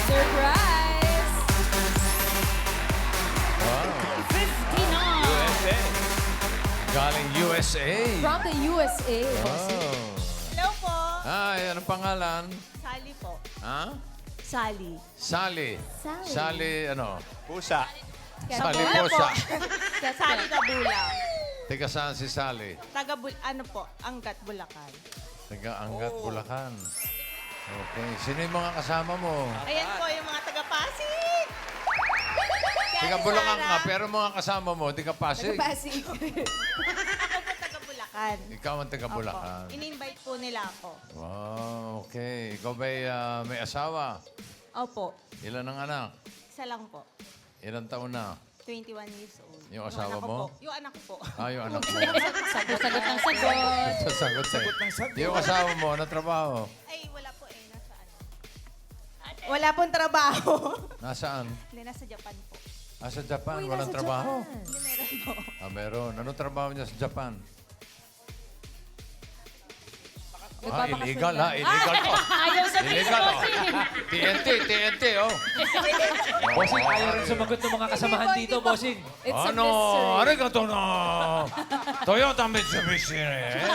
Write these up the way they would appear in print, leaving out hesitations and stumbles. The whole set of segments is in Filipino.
Surprise! Wow. 59. USA. Galing USA. From the USA. Wow. Hello po. Ay, anong pangalan? Sally po. Ha? Sally. Sally. Sally. Sally, ano? Pusa. Sally Kabula po. Posa. Sally Kabula. Tiga saan si Sally? Ano po, Angat, Bulacan. Tiga Angat, Bulacan. Okay. Sino yung mga kasama mo? Ayan po yung mga taga-Pasig. Tiga Bulacan nga, pero mga kasama mo, tiga Pasig. Pasig. Ako po taga-Bulacan. Ikaw ang tiga Opo. Bulacan. In-invite po nila ako. Wow, okay. Ikaw ba'y may asawa? Opo. Ilan ang anak? Isa lang po. Ilan taon na? 21 years old. Yung asawa anak ko mo? po. Yung anak ko po. Ah, yung anak mo. Sagot ng sagot. Sagot eh. Yung asawa mo, ano trabaho? Ay, wala po eh. Nasa ano? Wala pong trabaho. Nasaan? Hindi, nasa Japan po. Ah, sa Japan. Uy, Walang nasa trabaho. Japan. Hindi, meron po. Ah, meron. Anong trabaho niya sa Japan? Nagpapakasal Illegal ka. ha? Illegal to. Ayaw sabihin Illegal ko. oh. TNT, oh. Bossing, ayaw rin sumagot ng mga kasamahan Hindi, dito, hindi po. bossing. It's a Ano? mystery. Arigato na. Toyota Mitsubishi eh.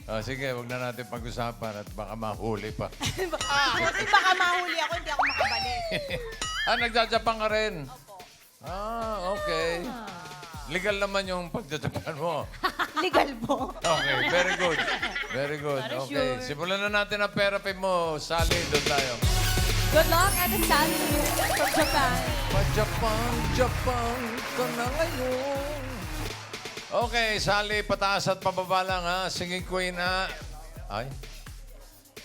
Oh, sige, wag na natin pag-usapan at baka mahuli pa. Baka mahuli ako, hindi ako makabalik. Nagja-Japan ka rin? Okay. Legal naman yung pagja-Japan mo. Legal po. Okay, very good. Very good. Okay, simulan na natin ang therapy mo. Sally, doon tayo. Good luck at the Sally from Japan. Japan ka na ngayon. Okay, Sally, pataas at pababa lang ha. Singing queen ha.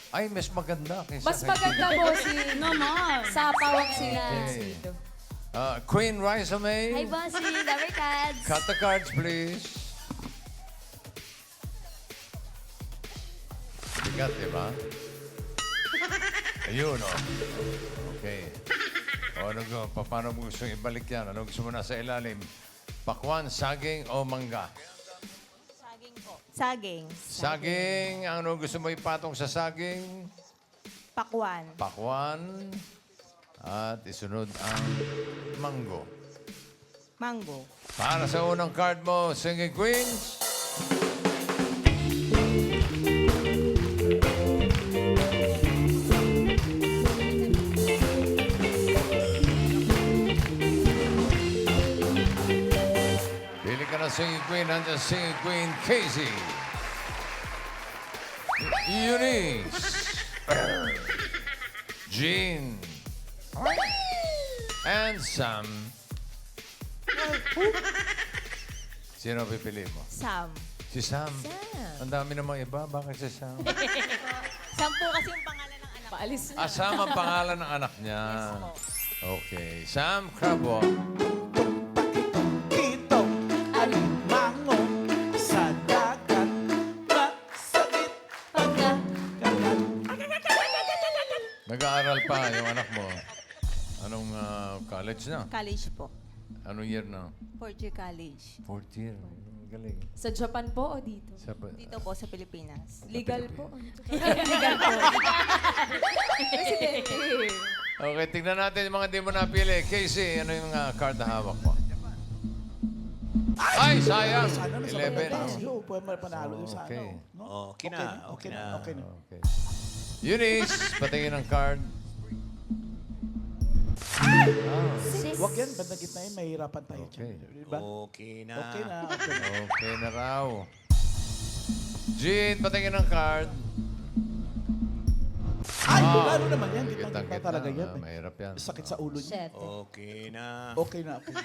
Ay, mas maganda kaysa Mas kay maganda Queen. po si Naman. Sa pawag sila. Okay. Queen Raisa May. Hi, Bossy. Lover Cats. Cut the cards, please. Bigat, di ba? Ayun, oh. Okay. Paano mo gusto ibalik yan? Ano gusto mo na sa ilalim? Pakwan, saging o mangga? Saging po. Saging. Saging. Ano gusto mo ipatong sa saging? Pakwan. Pakwan. At isunod ang mango. Mango. Para sa unang card mo, Singing Queens. Pili ka na Singing Queen. Nandiyan Singing Queen Casey. Eunice. Jean. And Sam. Sino pipili mo? Sam. Si Sam. Ang dami namang iba. Bakit si Sam? Sam po kasi yung pangalan ng anak ko. Paalis na. Sam ang pangalan ng anak niya. Okay. Sam Crabwalk. Kito, alimango, sa dagat, masakit, Pagka. Nag-aaral pa yung anak mo. Anong college na? College po. Anong year na? Fourth year college. Fourth year. Galing. Sa Japan po o dito? Dito po sa Pilipinas. Legal po. Legal po. Presidente. Okay, tignan natin yung mga di mo napili. Casey, ano yung card na hawak mo? Ay, sayang! Sana nasa 11. Pilipinas. Yo, pwede panalo yung sa Okay. ano. No? Okay na, okay na. Okay na. Okay. Eunice, patingin ang card. Huwag yan, banda gitna yun, mahirapan tayo Okay. dyan. Diba? Okay na. Okay na, okay na. Okay na raw. Jean, patingin ang card. Ay, lalo naman yan. Gitna Gitang-gitna. talaga yan. Mahirap yan. Sakit sa ulo niya. Shit. Okay na. Okay na, okay na.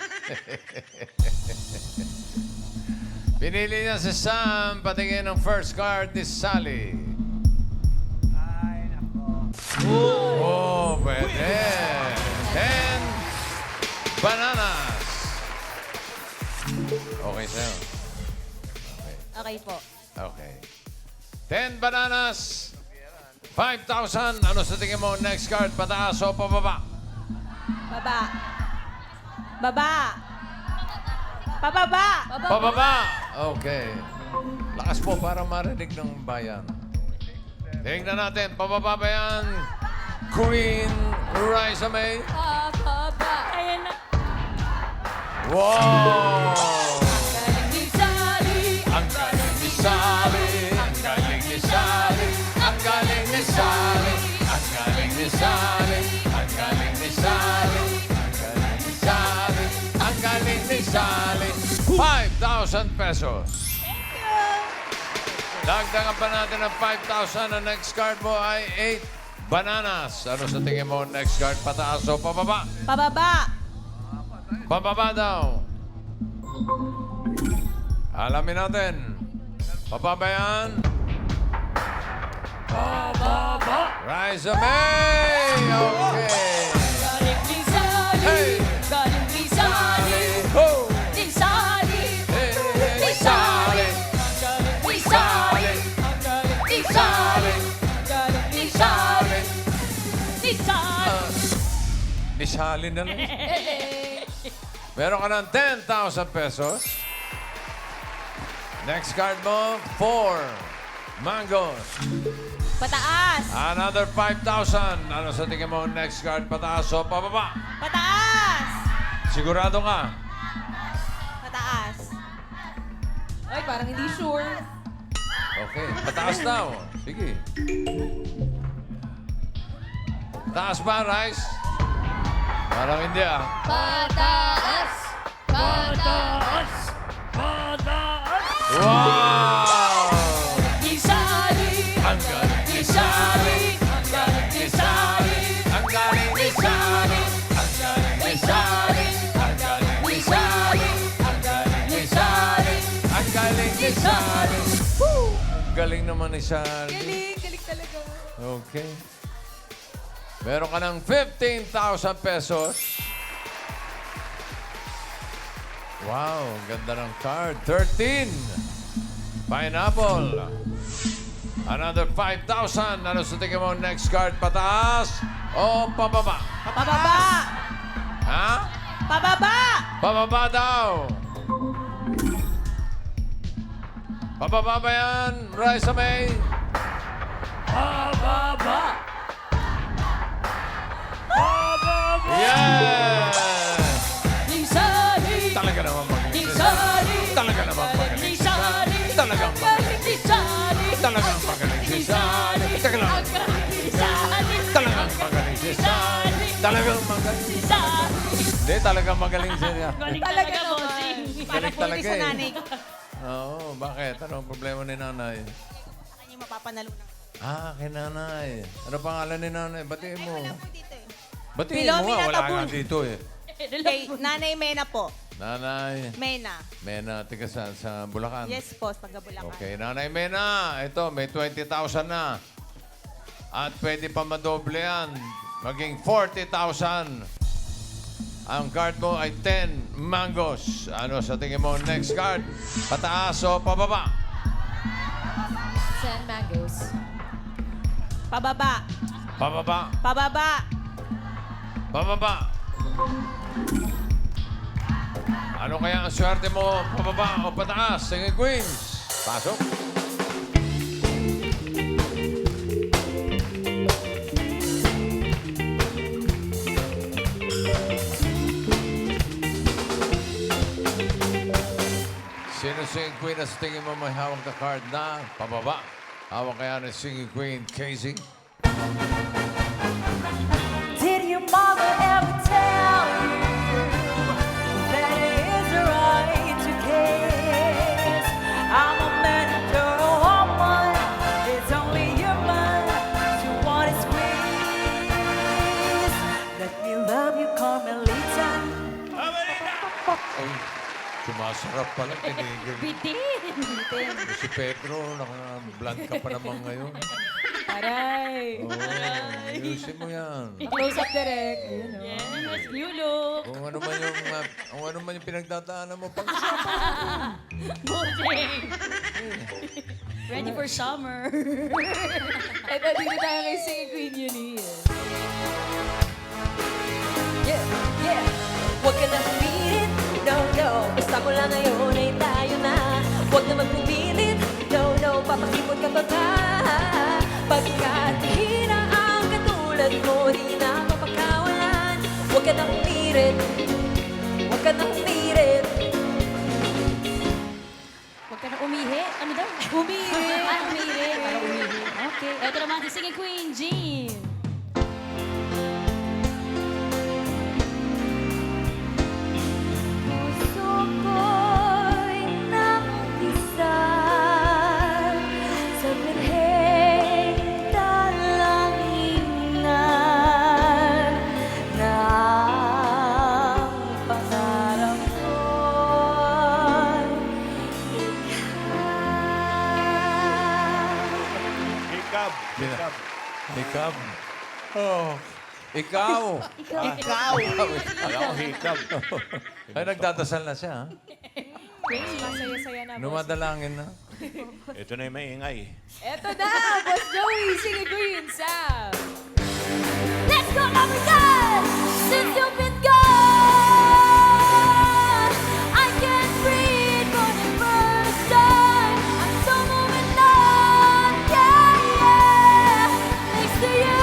Pinili niya si Sam. Patingin ang first card ni Sally. Ay, nako. Oh, pwede. 10 bananas. Okay sa'yo. Okay po. Okay. 10 bananas. 5,000. Ano sa tingin mo next card? Pataas o pababa? Baba. Baba. Pababa. Pababa. Okay. Lakas po para marinig ng bayan. Tingnan natin. Pababa ba yan? Queen Raisa May. Pababa. Ayan na. Wow! Galing ni Sally. Ang galing ni Sally. Ang galing ni Sally. Ang galing ni Sally. Ang galing ni Sally. Ang galing ni Sally. Ang galing ni Sally. Ang galing ni Sally. 5,000 pesos. Dagdagan pa natin ng 5,000. Ang next card mo ay 8 bananas. Ano sa tingin mo? Next card, pataas o pababa? Pababa. Pababa daw. Alamin natin. Pababa yan. Pababa. Raisa May. Okay. Galing ni Sally. Hey. Galing ni Sally. Ho. Ni Sally. Hey, hey, Sally. Ni Sally. Ni Sally. Ni Sally. Ni Sally. Nisali na lang. Meron ka ng 10,000 pesos. Next card mo, 4 mangoes. Pataas. Another 5,000. Ano sa tingin mo next card? Pataas o pababa? Pataas. Sigurado ka? Pataas. Ay, parang hindi sure. Okay, pataas daw. Sige. Taas ba, Rice? Parang hindi ah. Pataas. Pataas. Wow! Ni Sally. Ang galing ni Sally. Ang galing ni Sally. Ang galing ni Sally. Ang galing ni Sally. Ang galing ni Sally. Ang galing ni Sally. Ang galing ni Sally. Galing naman ni Sally. Galing talaga. Okay. Meron ka ng 15,000 pesos. Wow, ganda ng card. 13. Pineapple. Another 5,000. Ano sa tingin mo next card? Pataas o pababa? Pababa. Ha? Pababa. Pababa daw. Pababa ba yan, Raisa May? Yes! Ni Sally. Talaga naman Ni magaling. Sally. Talaga naman Ni magaling. Sally. Talagang Galing ni Sally. Talagang magaling si Sally. Talagang Ang galing ni Sally. Talagang magaling si Sally. Talagang magaling. Ni Sally. Hindi, talagang magaling siya. Galing Talaga talaga, naman. bossing. Para Galing po talaga sa eh. nanay ko. Oo, bakit? Anong problema ni nanay? Sa kanya mapapanalunan. Ah, kay nanay. Ano pangalan ni nanay? Batiin mo. Wala po dito eh. Batiin mo Pilomena nga. Wala Tabun. nga dito eh. Kay Nanay Mena po. Nanay. Mena. Mena, tiga saan? Sa Bulacan? Yes po, taga Bulacan. Okay, Nanay Mena. Ito, may 20,000 na. At pwede pa madoble yan. Maging 40,000. Ang card mo ay 10 mangoes. Ano sa tingin mo next card? Pataas o pababa? 10 mangoes. Pababa. Pababa. Pababa. Pababa. Ano kaya ang swerte mo? Pababa o pataas? Sige, Queens. Pasok. Sino singing queen na sa tingin mo may hawak na card na pababa? Hawak kaya ng singing queen, Casey? Did your mother ever tell you that it is right to kiss? I'm a man and you're a woman. It's only human to want to squeeze. Let me love you, Carmelita. Ay, sumasarap pala. Tinigil. Bitin. Si Pedro, naka-blunt ka pa naman ngayon. Aray. Oo, ayusin mo yan. Close up direct. Ayun o. Yes, you look. Kung ano man yung pinagdadaanan mo, pag Bossing. Ready for summer. Ito, dito tayo kay Singing Queen Eunice. Yeah, yeah. What can I beat it? no, no. Basta mo lang ngayon ay tayo na. Huwag naman pumilit, no, no. Papakipot ka pa ba? Pagkat hina ang katulad mo, di na mapakawalan. Huwag ka nang umirit, huwag ka nang umirit. Huwag ka na umihi. Ano daw? Umihi. Umihi. Para umihi. Okay. Ito naman si Singing Queen, Jean. Puso ko'y nakisal sa birheng talanginan na ang pangarap ko'y Hikab. Hikab. Ikaw. Oh. Ikaw. Ikaw. Alam ko hikab. Ay, nagdadasal na siya, ha? Masaya-saya na, boss. Numadalangin na. Ito na yung maingay. Ito na, Boss Joey, Singing Queen, Sam. Let's go, number 10! Since you've been gone, I can't breathe for the first time. I'm so moving on, yeah, yeah. Next to you,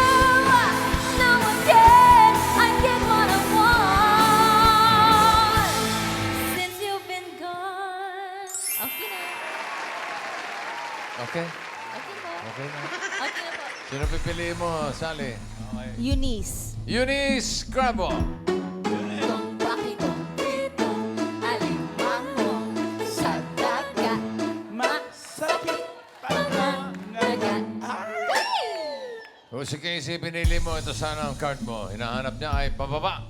now I get what I want. Since you've been gone. Okay na. Okay? Okay po. Okay na. Okay na po. Sino pipiliin mo, Sally? Eunice. Eunice Crabo. Kung bakit dito, alimango sa dagat, Masakit dagat. Kung si Casey pinili mo, ito sana ang card mo. Hinahanap niya ay pababa.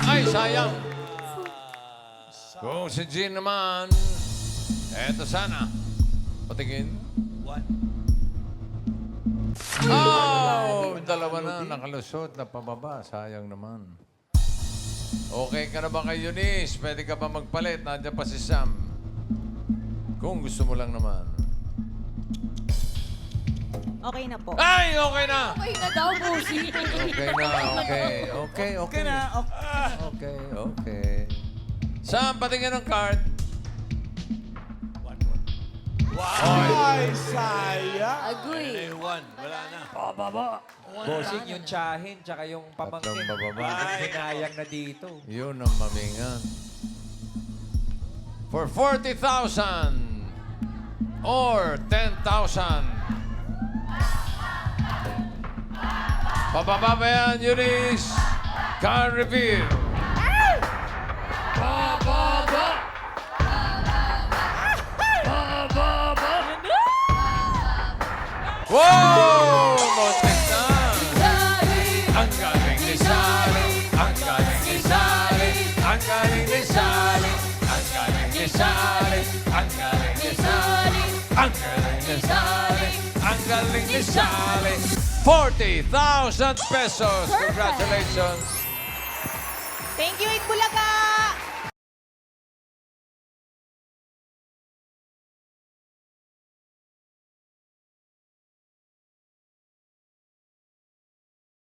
Ay, sayang. Kung si Jean naman, eto sana. Patingin. What? Oh! Dalawa na nakalusot na pababa. Sayang naman. Okay ka na ba kay Eunice? Pwede ka ba magpalit? Nandiyan pa si Sam. Kung gusto mo lang naman. Okay na po. Ay! Okay na! Okay na daw, Bossy. Okay na, okay. Okay, okay. na. Okay, okay. Sam, patingin ang card. Ay, sayang. Agoy. Ayun na yung one. Wala na. Bossing yung tsahin, tsaka yung pamangkin. Tatlong bababa. Hinayang na dito. Yun ang mamingan. For 40,000 or 10,000. Pababa ba yan, Eunice? Car reveal. Pababa! Pababa! Wow! Muntik na! Ang galing ni Sally! Ang galing ni Sally! Ang galing ni Sally! Ang galing ni Sally! Ang galing ni Sally! Ang galing ni Sally! Ang galing ni Sally! 40,000 pesos! Congratulations! Thank you, Bulacan!